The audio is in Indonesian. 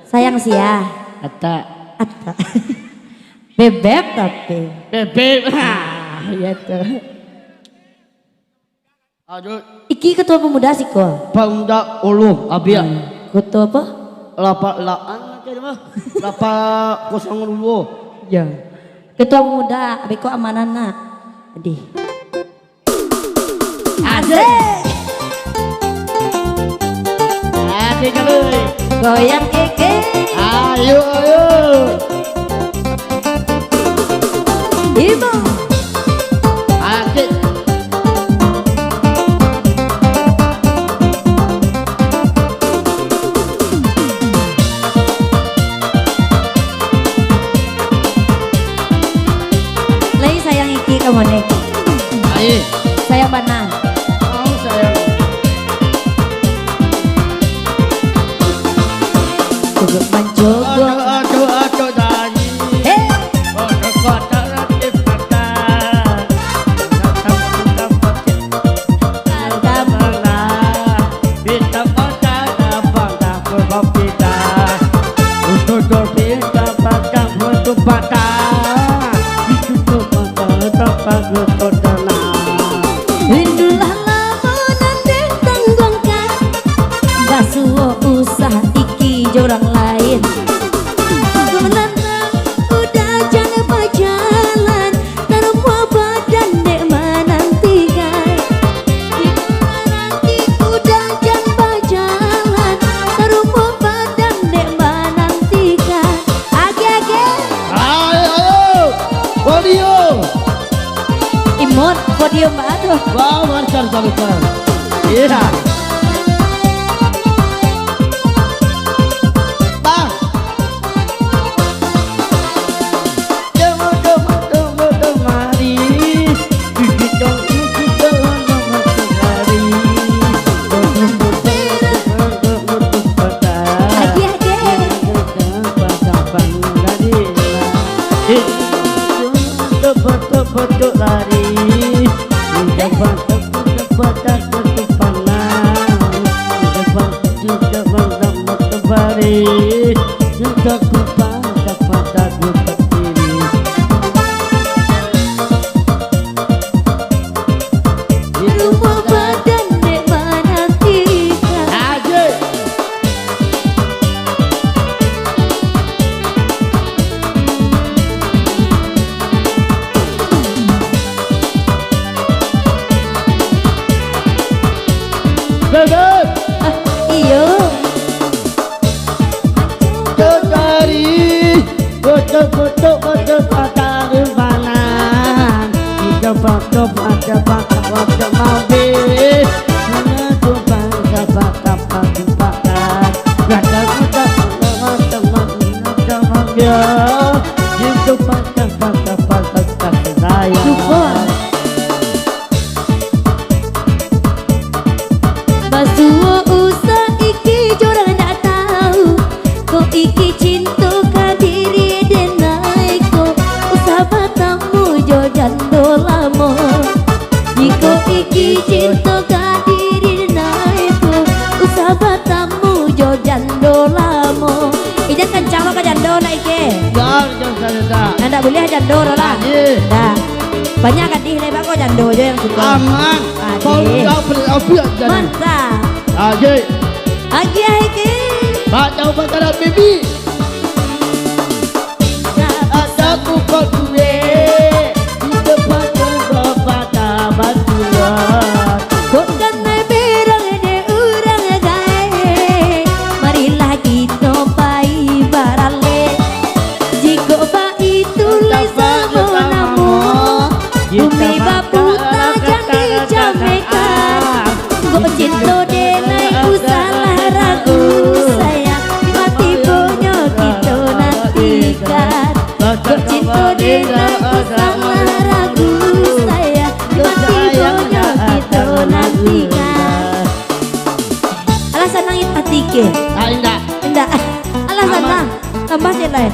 Sayang sih ya. Ata. Ata. Bebek tapi. Bebek. Iya tuh. Aduh. Iki ketua pemuda sih kok. Pemuda ulu abia. Ketua apa? Lapa kosong dulu. Ya. Ketua pemuda, abiko amanana. Adi. Asik. Asik kali. Goyang keke. Ayo ayo. Ibu. Asik. Lagi sayang iki kamu nih. Ayo. Saya mana? Oh sayang. Cukup mencoba. Aduh dari. Rindulah lamunan ditanggungkan. Basuh usah iki jorang lain. Gelandang udah jangan berjalan. Tanpa badan dek menantikan. Nanti udah jangan berjalan. Tanpa badan dek menantikan. Age-age. Ayo, Podio. Imut podium aduh. Wah, lancar. Iya. Bang. Mari. Gigit dong, mari. Betul lari. Rumah badan dek menantikan. Bebek. Iyo. Dari foto patah rubanan kita foto pada bakal mobil mana tuh bangsa bakal pakai rata teman dia itu patah saya. Basuh usah iki jorang ndak tahu. Kok iki cinta ka diri denai ko. Usah batamu jo jando lamo. Jiko iki cinta ka diri denai ko. Usah batamu jo jando lamo. Ida kan calo ka jando na ike. Jangan. Ndak boleh jando lah. Dah. Banyak kan di lebar kok jando aja yang suka. Aman. Ade. Jadi. Mantap. Aje. Agi agi. Pak tahu bakal bibi. Ada kupon gue di depan kepada batuan. Bukan berang de urang gae. Marilah kita pai barale. Jika ba itu lesa monamu. Bumi bapu tak jangan dijamekan. Kok cinta denai usalah ragu sayang. Mati punya kita nantikan. Kok cinta denai usalah ragu sayang. Mati punya kita nantikan. Alasan nangis hati ke? Ah, enggak. Enggak. Alasan nang. Tambah lain.